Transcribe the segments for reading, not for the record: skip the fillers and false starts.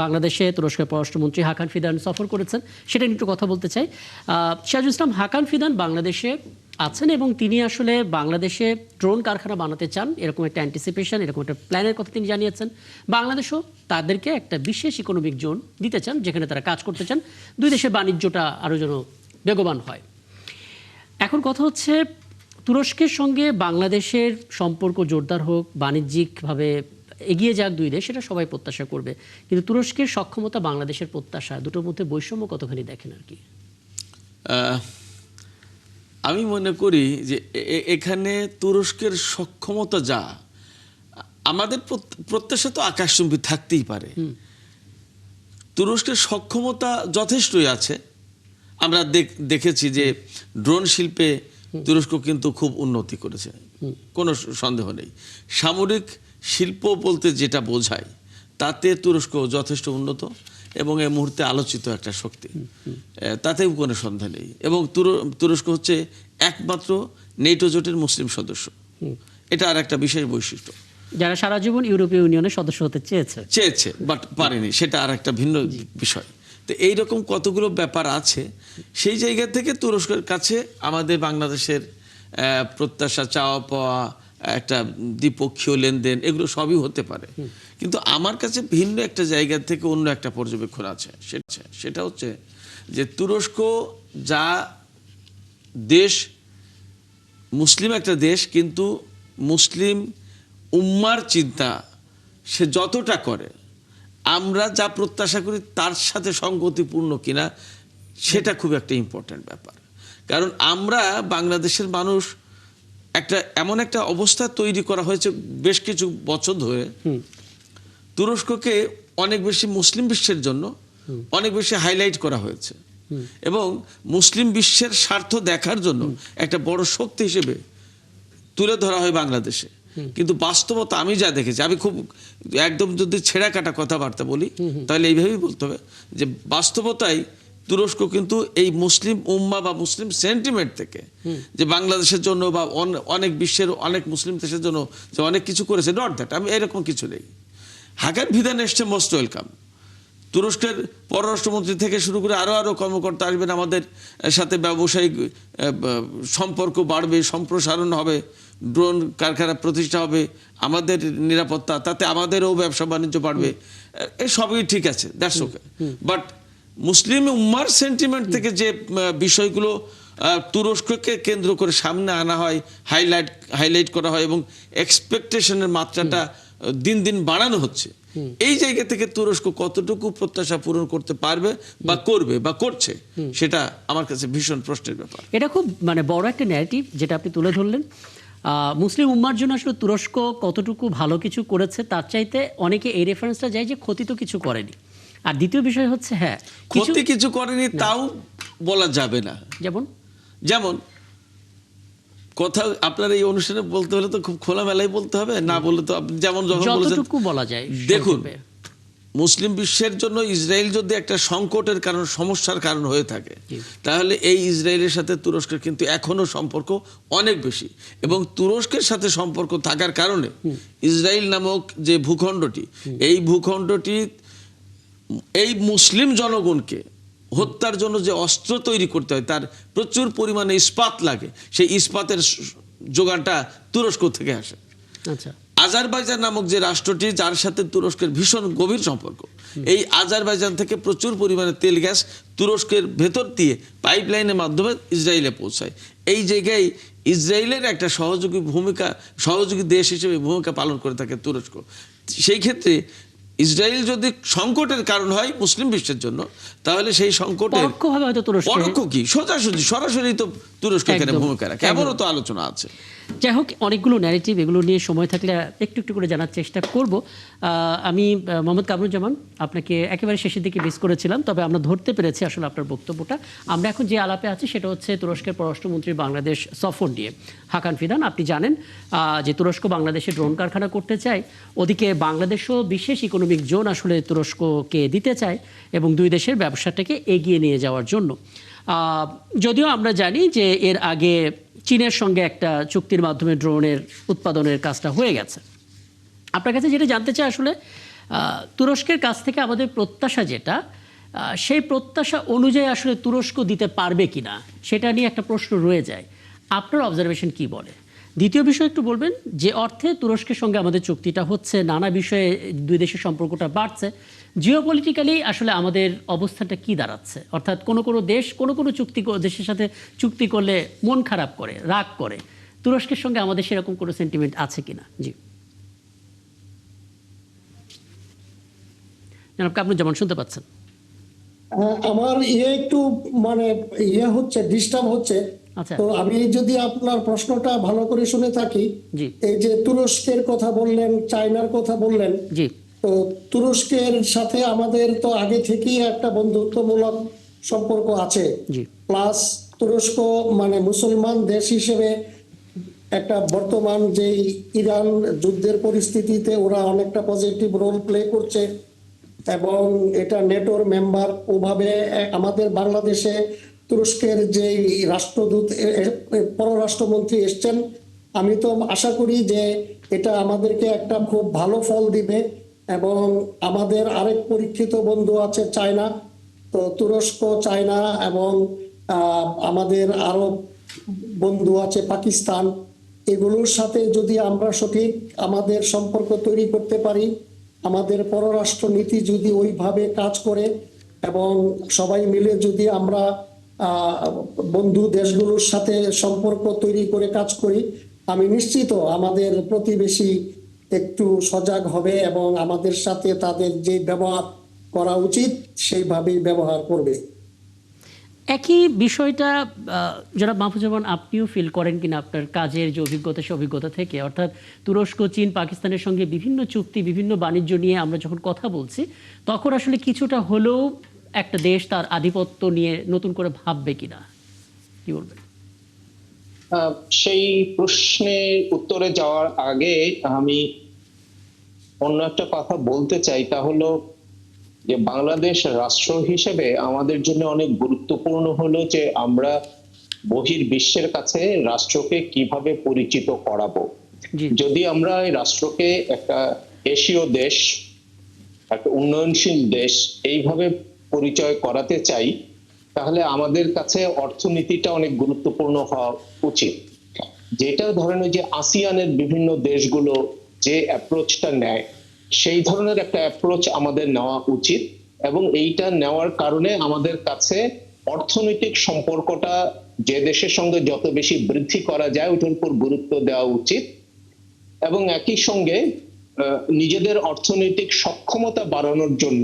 বাংলাদেশে তুরস্কের পররাষ্ট্রমন্ত্রী হাকান ফিদান সফর করেছেন, সেটা নিয়ে একটু কথা বলতে চাই। সিরাজুল ইসলাম, হাকান ফিদান বাংলাদেশে আছেন এবং তিনি আসলে বাংলাদেশে ড্রোন কারখানা বানাতে চান, এরকম একটা অ্যান্টিসিপেশন, এরকম একটা প্ল্যানের কথা তিনি জানিয়েছেন। বাংলাদেশও তাদেরকে একটা বিশেষ ইকোনমিক জোন দিতে চান, যেখানে তারা কাজ করতে চান, দুই দেশের বাণিজ্যটা আরও যেন বেগবান হয়। এখন কথা হচ্ছে, তুরস্কের সঙ্গে বাংলাদেশের সম্পর্ক জোরদার হোক, বাণিজ্যিকভাবে এগিয়ে যাক দুই দেশ, সেটা সবাই প্রত্যাশা করবে, কিন্তু তুরস্কের সক্ষমতা, বাংলাদেশের প্রত্যাশা, দুটোর মধ্যে বৈষম্য কতখানি দেখেন আর কি? আমি মনে করি যে এখানে তুরস্কের সক্ষমতা যা, আমাদের প্রত্যাশা তো আকাশচুম্বী থাকতেই পারে। তুরস্কের সক্ষমতা যথেষ্টই আছে। আমরা দেখেছি যে ড্রোন শিল্পে তুরস্ক কিন্তু খুব উন্নতি করেছে, কোনো সন্দেহ নেই। সামরিক শিল্প বলতে যেটা বোঝায়, তাতে তুরস্ক যথেষ্ট উন্নত এবং এই মুহূর্তে আলোচিত একটা শক্তি, তাতেও কোনো সন্দেহ নেই। এবং তুরস্ক হচ্ছে একমাত্র নেটো জোটের মুসলিম সদস্য, এটা আর একটা বিশেষ বৈশিষ্ট্য। যারা সারা জীবন ইউরোপীয় ইউনিয়নের সদস্য হতে চেয়েছে বাট পারেনি, সেটা আর একটা ভিন্ন বিষয়। তো এইরকম কতগুলো ব্যাপার আছে, সেই জায়গা থেকে তুরস্কের কাছে আমাদের বাংলাদেশের প্রত্যাশা, চাওয়া পাওয়া, একটা দ্বিপক্ষীয় লেনদেন, এগুলো সবই হতে পারে। কিন্তু আমার কাছে ভিন্ন একটা জায়গা থেকে অন্য একটা পর্যবেক্ষণ আছে। সেটা হচ্ছে যে তুরস্ক যা দেশ, মুসলিম একটা দেশ, কিন্তু মুসলিম উম্মার চিন্তা সে যতটা করে, আমরা যা প্রত্যাশা করি তার সাথে সঙ্গতিপূর্ণ কিনা, সেটা খুব একটা ইম্পর্ট্যান্ট ব্যাপার। কারণ আমরা বাংলাদেশের মানুষ এমন একটা অবস্থা তৈরি করা হয়েছে বেশ কিছু বছর ধরে, তুরস্ককে অনেক বেশি মুসলিম বিশ্বের জন্য অনেক বেশি হাইলাইট করা হয়েছে এবং মুসলিম বিশ্বের স্বার্থ দেখার জন্য একটা বড় শক্তি হিসেবে তুলে ধরা হয় বাংলাদেশে। কিন্তু বাস্তবতা আমি যা দেখেছি, আমি খুব একদম যদি ছেঁড়া কাটা কথাবার্তা বলি তাহলে এইভাবেই বলতে হবে যে বাস্তবতায় তুরস্ক কিন্তু এই মুসলিম উম্মা বা মুসলিম সেন্টিমেন্ট থেকে যে বাংলাদেশের জন্য বা অনেক বিশ্বের অনেক মুসলিম দেশের জন্য যে অনেক কিছু করেছে, নট দ্যাট, আমি এরকম কিছু নেই। হাকান ফিদান এসছে, মোস্ট ওয়েলকাম। তুরস্কের পররাষ্ট্রমন্ত্রী থেকে শুরু করে আরও কর্মকর্তা আসবেন, আমাদের সাথে ব্যবসায়িক সম্পর্ক বাড়বে, সম্প্রসারণ হবে, ড্রোন কারখানা প্রতিষ্ঠা হবে, আমাদের নিরাপত্তা, তাতে আমাদেরও ব্যবসা বাণিজ্য বাড়বে, এই সবই ঠিক আছে, দ্যাটস ওকে। বাট মুসলিম উম্মার সেন্টিমেন্ট থেকে যে বিষয়গুলো তুরস্ককে কেন্দ্র করে সামনে আনা হয়, হাইলাইট করা হয় এবং এক্সপেকটেশনের মাত্রাটা দিন দিন বাড়ানো হচ্ছে, এই জায়গা থেকে তুরস্ক কতটুকু প্রত্যাশা পূরণ করতে পারবে বা করবে বা করছে, সেটা আমার কাছে ভীষণ প্রশ্নের ব্যাপার। এটা খুব বড় একটা ন্যারেটিভ যেটা আপনি তুলে ধরলেন। মুসলিম উম্মার জন্য আসলে তুরস্ক কতটুকু ভালো কিছু করেছে তার চাইতে অনেকে এই রেফারেন্সটা যায় যে ক্ষতি তো কিছু করেনি। আর দ্বিতীয় বিষয় হচ্ছে, হ্যাঁ, ক্ষতি কিছু করেনি তাও বলা যাবে না। যেমন কথা আপনার এই অনুষ্ঠানে বলতে হলে তো খুব খোলামেলাই বলতে হবে, না বললে তো যেমন যতটুকু বলা যায়। দেখুন, মুসলিম বিশ্বের জন্য ইসরায়েল যদি একটা সংকটের কারণ, সমস্যার কারণ হয়ে থাকে, তাহলে এই ইসরায়েলের সাথে তুরস্কের কিন্তু এখনো সম্পর্ক অনেক বেশি। এবং তুরস্কের সাথে সম্পর্ক থাকার কারণে ইসরায়েল নামক যে ভূখণ্ডটি, এই ভূখণ্ডটি এই মুসলিম জনগণকে হত্যার জন্য যে অস্ত্র তৈরি করতে হয়, তার প্রচুর পরিমাণে ইস্পাত লাগে, সেই ইস্পাতের যোগানটা তুরস্ক থেকে আসে। আচ্ছা, আজারবাইজান নামক যে রাষ্ট্রটি, যার সাথে তুরস্কের ভীষণ গভীর সম্পর্ক, এই আজারবাইজান থেকে প্রচুর পরিমাণে তেল গ্যাস তুরস্কের ভেতর দিয়ে পাইপলাইনের মাধ্যমে ইসরায়েলে পৌঁছায়। এই জায়গায় ইসরায়েলের একটা সহযোগী দেশ হিসেবে ভূমিকা পালন করে থাকে তুরস্ক। সেই ক্ষেত্রে ইসরায়েল যদি সংকটের কারণ হয় মুসলিম বিশ্বের জন্য, তাহলে সেই সংকটে পরোক্ষ কি সরাসরি তো তুরস্ক এখানে ভূমিকা রাখে, এমনও তো আলোচনা আছে। যাই হোক, অনেকগুলো ন্যারেটিভ, এগুলো নিয়ে সময় থাকলে একটু একটু করে জানার চেষ্টা করব। আমি মোহাম্মদ কামরুজ্জামান আপনাকে একেবারে শেষের দিকে মিস করেছিলাম, তবে আমরা ধরতে পেরেছি আসলে আপনার বক্তব্যটা। আমরা এখন যে আলাপে আছি সেটা হচ্ছে তুরস্কের পররাষ্ট্রমন্ত্রীর বাংলাদেশ সফর নিয়ে। হাকান ফিদান, আপনি জানেন যে তুরস্ক বাংলাদেশে ড্রোন কারখানা করতে চায়, ওদিকে বাংলাদেশও বিশেষ ইকোনমিক জোন আসলে তুরস্ককে দিতে চায় এবং দুই দেশের ব্যবসাটাকে এগিয়ে নিয়ে যাওয়ার জন্য। যদিও আমরা জানি যে এর আগে চীনের সঙ্গে একটা চুক্তির মাধ্যমে ড্রোনের উৎপাদনের কাজটা হয়ে গেছে। আপনার কাছে যেটা জানতে চাই আসলে, তুরস্কের কাছ থেকে আমাদের প্রত্যাশা যেটা, সেই প্রত্যাশা অনুযায়ী আসলে তুরস্ক দিতে পারবে কিনা সেটা নিয়ে একটা প্রশ্ন রয়ে যায়। আপনার অবজারভেশন কি বলে? দ্বিতীয় বিষয় একটু বলবেন, যে অর্থে তুরস্কের সঙ্গে আমাদের চুক্তিটা হচ্ছে, নানা বিষয়ে দুই দেশের সম্পর্কটা বাড়ছে, জিওপলিটিক্যালি আসলে আমাদের অবস্থাটা কি দাঁড়াচ্ছে? অর্থাৎ কোনো কোনো দেশ কোনো কোনো দেশের সাথে চুক্তি করলে মন খারাপ করে, রাগ করে, তুরস্কের সঙ্গে আমাদের সেরকম কোনো সেন্টিমেন্ট আছে কিনা? জি জনাব কামরুজ্জামান, শুনতে পাচ্ছেন? আমার একটু মানে হচ্ছে, ডিস্টার্ব হচ্ছে। আচ্ছা। তো আমি যদি আপনার প্রশ্নটা ভালো করে শুনে থাকি, জি এই যে তুরস্কের কথা বললেন, চায়নার কথা বললেন, জি তো তুরস্কের সাথে আমাদের তো আগে থেকেই একটা বন্ধুত্বমূলক সম্পর্ক আছে। জি প্লাস তুরস্ক মানে মুসলমান দেশ হিসেবে একটা বর্তমান যে ইরান যুদ্ধের পরিস্থিতিতে ওরা অনেকটা পজিটিভ রোল প্লে করছে, এবং এটা নেটোর মেম্বার। ওভাবে আমাদের বাংলাদেশে তুরস্কের যে রাষ্ট্রদূত পররাষ্ট্রমন্ত্রী এসছেন, আমি তো আশা করি যে এটা আমাদেরকে একটা খুব ভালো ফল দিবে। এবং আমাদের আরেক পরীক্ষিত বন্ধু আছে চায়না, তো তুরস্ক, চায়না এবং আমাদের আরো বন্ধু আছে পাকিস্তান, এগুলোর সাথে যদি আমরা সঠিক আমাদের সম্পর্ক তৈরি করতে পারি, আমাদের পররাষ্ট্র নীতি যদি ওইভাবে কাজ করে এবং সবাই মিলে যদি আমরা বন্ধু দেশগুলোর সাথে সম্পর্ক তৈরি করে কাজ করি, আমি নিশ্চিত আমাদের প্রতিবেশী একটু সজাগ হবে এবং আমাদের সাথে তাদের যে ব্যবহার করা উচিত সেইভাবেই ব্যবহার করবে। একই বিষয়টা জনাব মাহফুজুজ্জামান, আপনিও ফিল করেন কিনা আপনার কাজের যে অভিজ্ঞতা, সে অভিজ্ঞতা থেকে? অর্থাৎ তুরস্ক, চীন, পাকিস্তানের সঙ্গে বিভিন্ন চুক্তি, বিভিন্ন বাণিজ্য নিয়ে আমরা যখন কথা বলছি, তখন আসলে কিছুটা হলেও একটা দেশ তার আধিপত্য নিয়ে নতুন করে ভাববে কিনা, কি বলবেন? সেই প্রশ্নের উত্তরে যাওয়ার আগে আমি অন্য একটা কথা বলতে চাই, তা হলো যে বাংলাদেশ রাষ্ট্র হিসেবে আমাদের জন্য অনেক গুরুত্বপূর্ণ হলো যে আমরা বহির্বিশ্বের কাছে রাষ্ট্রকে কিভাবে পরিচিত করাবো। জি যদি আমরা এই রাষ্ট্রকে একটা এশীয় দেশ, একটা উন্নয়নশীল দেশ এইভাবে পরিচয় করাতে চাই, তাহলে আমাদের কাছে অর্থনীতিটা অনেক গুরুত্বপূর্ণ হওয়া উচিত। যেটা ধরেন ওই যে আসিয়ানের বিভিন্ন দেশগুলো যে অ্যাপ্রোচটা নেয়, সেই ধরনের একটা অ্যাপ্রোচ আমাদের নেওয়া উচিত। এবং এইটা নেওয়ার কারণে আমাদের কাছে অর্থনৈতিক সম্পর্কটা যে দেশের সঙ্গে যত বেশি বৃদ্ধি করা যায় ওটার উপর গুরুত্ব দেওয়া উচিত। এবং একই সঙ্গে নিজেদের অর্থনৈতিক সক্ষমতা বাড়ানোর জন্য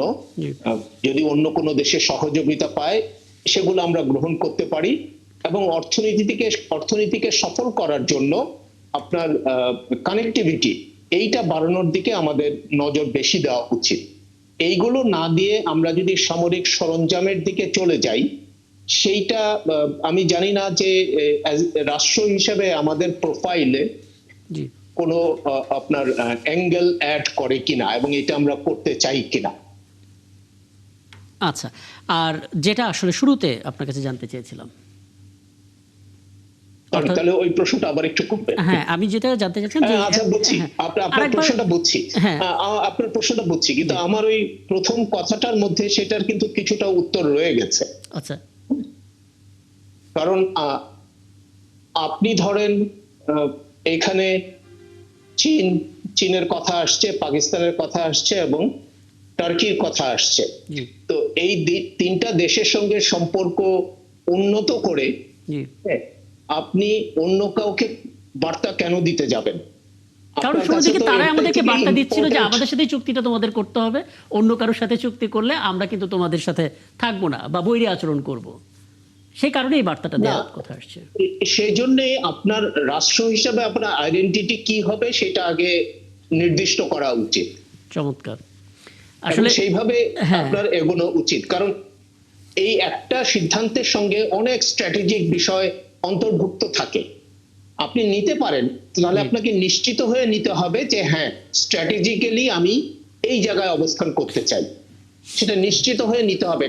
যদি অন্য কোনো দেশের সহযোগিতা পায় সেগুলো আমরা গ্রহণ করতে পারি। এবং অর্থনীতিকে সফল করার জন্য আপনার কানেক্টিভিটি এইটা বাড়ানোর দিকে আমাদের নজর বেশি দেওয়া উচিত। এইগুলো না দিয়ে আমরা যদি সামরিক সরঞ্জামের দিকে চলে যাই, সেইটা আমি জানি না যে রাষ্ট্র হিসেবে আমাদের প্রোফাইলে জি কোনো আপনার অ্যাঙ্গেল অ্যাড করে কিনা এবং এটা আমরা করতে চাই কিনা। আচ্ছা, আর যেটা আসলে শুরুতে আপনার কাছে জানতে চেয়েছিলাম, তাহলে ওই প্রশ্নটা আবার একটু করবেন? হ্যাঁ আমি যেটা জানতে চাচ্ছিলাম যে আচ্ছা বুঝছি, আপনার প্রশ্নটা বুঝছি, আপনার প্রশ্নটা বুঝছি, কিন্তু আমার ওই প্রথম কথাটার মধ্যে সেটার কিন্তু কিছুটা উত্তর রয়ে গেছে। আচ্ছা। কারণ আপনি ধরেন এখানে চীনের কথা আসছে, পাকিস্তানের কথা আসছে এবং টার্কির কথা আসছে। তো এই তিনটা দেশের সঙ্গে সম্পর্ক উন্নত করে আপনি অন্য কাউকে বার্তা কেন দিতে যাবেন? কারণ শুরু থেকে তারাই আমাদেরকে বার্তা দিচ্ছিল যে আমাদের সাথে চুক্তিটা তোমাদের করতে হবে, অন্য কারোর সাথে চুক্তি করলে আমরা কিন্তু তোমাদের সাথে থাকবো না বা বৈরী আচরণ করব। সেই কারণে এই বার্তাটা দেওয়ার কথা আসছে। সেই জন্য আপনার রাষ্ট্র হিসেবে আপনার আইডেন্টিটি কি হবে সেটা আগে নির্দিষ্ট করা উচিত। চমৎকার। আসলে সেইভাবে আপনার এগোনো উচিত, কারণ এই একটা সিদ্ধান্তের সঙ্গে অনেক স্ট্র্যাটেজিক বিষয় অন্তর্ভুক্ত থাকে। আপনি নিতে পারেন, তাহলে আপনাকে নিশ্চিত হয়ে নিতে হবে যে হ্যাঁ স্ট্র্যাটেজিক্যালি আমি এই জায়গায় অবস্থান করতে চাই, সেটা নিশ্চিত হয়ে নিতে হবে।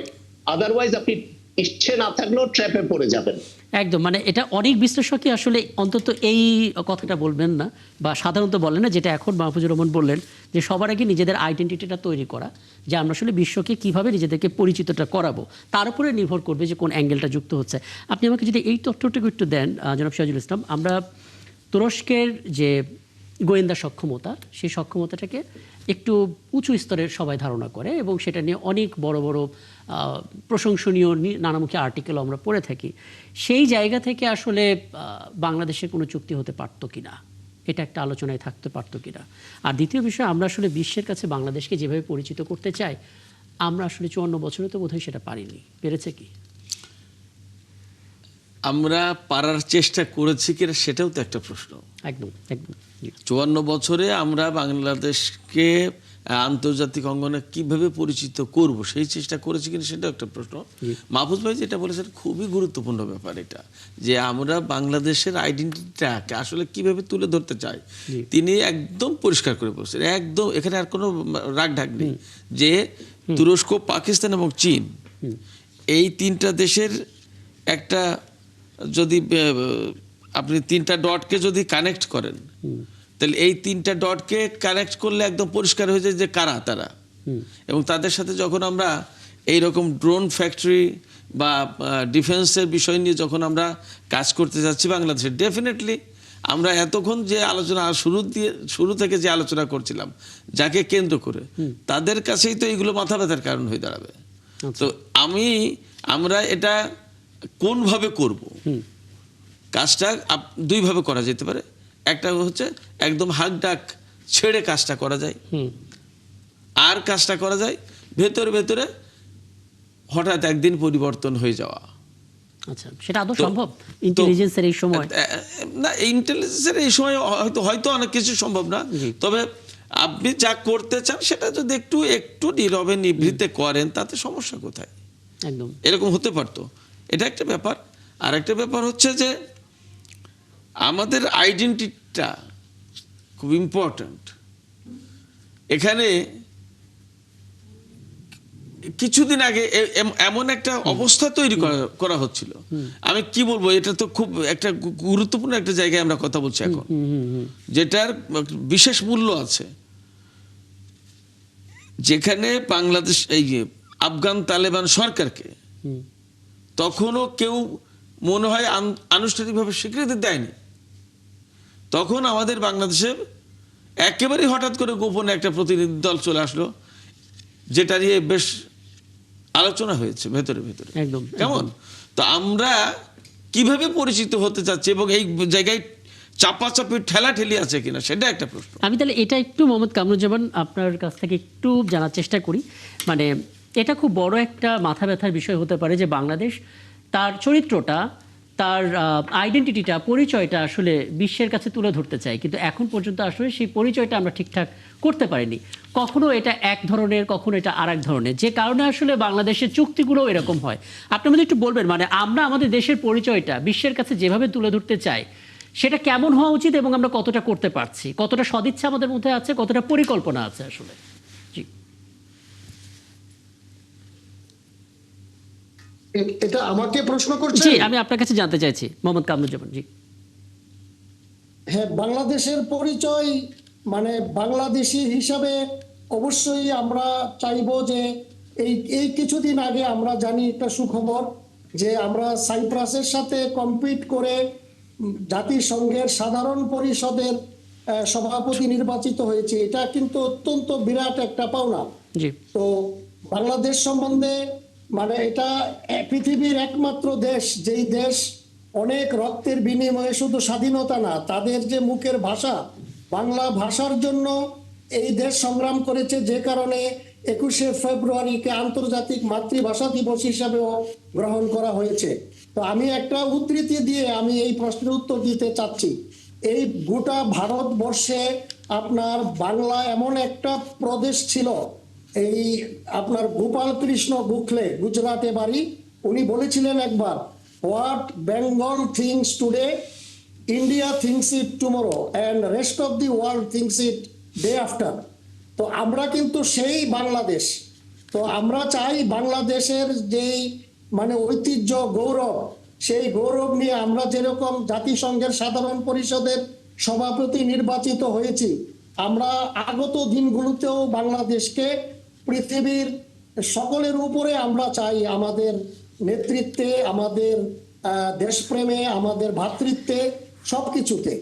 আদারওয়াইজ আপনি ইচ্ছে না থাকলেও ট্র্যাপে পড়ে যাবেন। একদম, মানে এটা অনেক বিশ্লেষকই আসলে অন্তত এই কথাটা বলবেন না, বা সাধারণত বলেন না, যেটা এখন মাহফুজুর রহমান বললেন, যে সবার আগে নিজেদের আইডেন্টিটিটা তৈরি করা, যে আমরা আসলে বিশ্বকে কিভাবে নিজেদেরকে পরিচিতটা করাবো, তার উপরে নির্ভর করবে যে কোন অ্যাঙ্গেলটা যুক্ত হচ্ছে। আপনি আমাকে যদি এই তথ্যটুকু একটু দেন জনাব সিরাজুল ইসলাম, আমরা তুরস্কের যে গোয়েন্দা সক্ষমতা, সেই সক্ষমতাটাকে একটু উঁচু স্তরের সবাই ধারণা করে, এবং সেটা নিয়ে অনেক বড় বড় প্রশংসনীয় নানামুখী আর্টিকেল আমরা পড়ে থাকি। সেই জায়গা থেকে আসলে বাংলাদেশের কোনো চুক্তি হতে পারতো কিনা, এটা একটা আলোচনায় থাকতে পারতো কিনা। আর দ্বিতীয় বিষয়, আমরা আসলে বিশ্বের কাছে বাংলাদেশকে যেভাবে পরিচিত করতে চাই, আমরা আসলে 54 বছরে তো বোধহয় সেটা পারিনি। পেরেছে কি? আমরা পারার চেষ্টা করেছি কিনা সেটাও তো একটা প্রশ্ন। একদম একদম। 54 বছরে আমরা বাংলাদেশকে আন্তর্জাতিক অঙ্গনে কিভাবে পরিচিত করব সেই চেষ্টা করেছি কিনা সেটাও একটা প্রশ্ন। মাহফুজ ভাই যেটা বলেছেন খুবই গুরুত্বপূর্ণ ব্যাপার এটা, যে আমরা বাংলাদেশের আইডেন্টিটিটাকে আসলে কিভাবে তুলে ধরতে চাই। তিনি একদম পরিষ্কার করে বলছেন, একদম এখানে আর কোনো রাগ ঢাক নেই, যে তুরস্ক, পাকিস্তান এবং চীন, এই তিনটা দেশের একটা, যদি আপনি তিনটা ডটকে যদি কানেক্ট করেন, তাহলে এই তিনটা ডটকে কানেক্ট করলে একদম পরিষ্কার হয়ে যায় যে কারা তারা। এবং তাদের সাথে যখন আমরা এইরকম ড্রোন ফ্যাক্টরি বা ডিফেন্সের বিষয় নিয়ে যখন আমরা কাজ করতে যাচ্ছি বাংলাদেশে, ডেফিনেটলি আমরা এতক্ষণ যে আলোচনা শুরু থেকে যে আলোচনা করছিলাম যাকে কেন্দ্র করে, তাদের কাছেই তো এইগুলো মাথা ব্যথার কারণ হয়ে দাঁড়াবে। তো আমরা এটা কোনভাবে করব, কাজটা দুইভাবে করা যেতে পারে। একটা হচ্ছে একদম হাক ডাক ছেড়ে কাজটা করা যায়, আর কাজটা করা যায় ভেতরে ভেতরে হঠাৎ একদিন পরিবর্তন হয়ে যাওয়া। আচ্ছা, সেটা আদৌ সম্ভব ইন্টেলিজেন্সের এই সময়? না, ইন্টেলিজেন্সের এই সময় হয়তো অনেক কিছু সম্ভব না, তবে আপনি যা করতে চান সেটা যদি একটু নীরবে নিভৃতে করেন, তাতে সমস্যা কোথায়? একদম এরকম হতে পারতো। এটা একটা ব্যাপার। আর একটা ব্যাপার হচ্ছে যে আমাদের আইডেন্টিটিটা খুব ইম্পর্ট্যান্ট। এখানে কিছুদিন আগে এমন একটা অবস্থা তৈরি করা হচ্ছিল, আমি কি বলবো, এটা তো খুব একটা গুরুত্বপূর্ণ একটা জায়গায় আমরা কথা বলছি এখন, যেটার বিশেষ মূল্য আছে, যেখানে বাংলাদেশ এই আফগান তালেবান সরকারকে তখনও কেউ মনে হয় আনুষ্ঠানিকভাবে স্বীকৃতি দেয়নি। তখন আমাদের বাংলাদেশে একেবারেই হঠাৎ করে গোপনে একটা প্রতিনিধি দল চলে আসলো, যেটা নিয়ে বেশ আলোচনা হয়েছে ভেতরে ভেতরে। একদম কেমন? তো আমরা কিভাবে পরিচিত হতে চাচ্ছি এবং এই জায়গায় চাপাচাপি ঠেলাঠেলি আছে কিনা সেটা একটা প্রশ্ন। আমি তাহলে এটা একটু মোহাম্মদ কামরুজ্জামান আপনার কাছ থেকে একটু জানার চেষ্টা করি। মানে এটা খুব বড় একটা মাথা ব্যথার বিষয় হতে পারে যে বাংলাদেশ তার চরিত্রটা, তার আইডেন্টিটিটা, পরিচয়টা আসলে বিশ্বের কাছে তুলে ধরতে চাই, কিন্তু এখন পর্যন্ত আসলে সেই পরিচয়টা আমরা ঠিকঠাক করতে পারিনি। কখনো এটা এক ধরনের, কখনো এটা আর এক ধরনের, যে কারণে আসলে বাংলাদেশের চুক্তিগুলো এরকম হয়। আপনি আমাদের একটু বলবেন, মানে আমরা আমাদের দেশের পরিচয়টা বিশ্বের কাছে যেভাবে তুলে ধরতে চাই, সেটা কেমন হওয়া উচিত এবং আমরা কতটা করতে পারছি, কতটা সদিচ্ছা আমাদের মধ্যে আছে, কতটা পরিকল্পনা আছে আসলে? জি, এটা আমাকে প্রশ্ন করছেন? জি, আমি আপনার কাছে জানতে চাইছি মোহাম্মদ কামরুজ্জামান। জি, হ্যাঁ, বাংলাদেশের পরিচয় মানে বাংলাদেশি হিসাবে অবশ্যই আমরা চাইবো যে এই কিছুদিন আগে আমরা জানি একটা সুখবর, যে আমরা সাইপ্রাসের সাথে কম্পিট করে জাতিসংঘের সাধারণ পরিষদের সভাপতি নির্বাচিত হয়েছে। এটা কিন্তু অত্যন্ত বিরাট একটা পাওনা। জি, তো বাংলাদেশ সম্বন্ধে মানে এটা পৃথিবীর একমাত্র দেশ, যেই দেশ অনেক রক্তের বিনিময়ে শুধু স্বাধীনতা না, তাদের যে মুখের ভাষা, বাংলা ভাষার জন্য এই দেশ সংগ্রাম করেছে, যে কারণে 21শে ফেব্রুয়ারিকে আন্তর্জাতিক মাতৃভাষা দিবস হিসাবেও গ্রহণ করা হয়েছে। তো আমি একটা উদ্ধৃতি দিয়ে আমি এই প্রশ্নের উত্তর দিতে চাচ্ছি। এই গোটা ভারতবর্ষে আপনার বাংলা এমন একটা প্রদেশ ছিল, এই আপনার গোপাল কৃষ্ণ গোখলে, গুজরাটে বাড়ি, উনি বলেছিলেন একবার, what Bengal things today, India things it tomorrow and rest of the world things eat day after. তো আমরা কিন্তু সেই বাংলাদেশ। তো আমরা চাই বাংলাদেশের যেই মানে ঐতিহ্য, গৌরব, সেই গৌরব নিয়ে আমরা যেরকম জাতিসংঘের সাধারণ পরিষদের সভাপতি নির্বাচিত হয়েছি, আমরা আগত দিনগুলোতেও বাংলাদেশকে পৃথিবীর সকলের উপরে আমরা চাই, আমাদের নেতৃত্বে, আমাদের দেশপ্রেমে, আমাদের ভ্রাতৃত্বে, সবকিছুতে।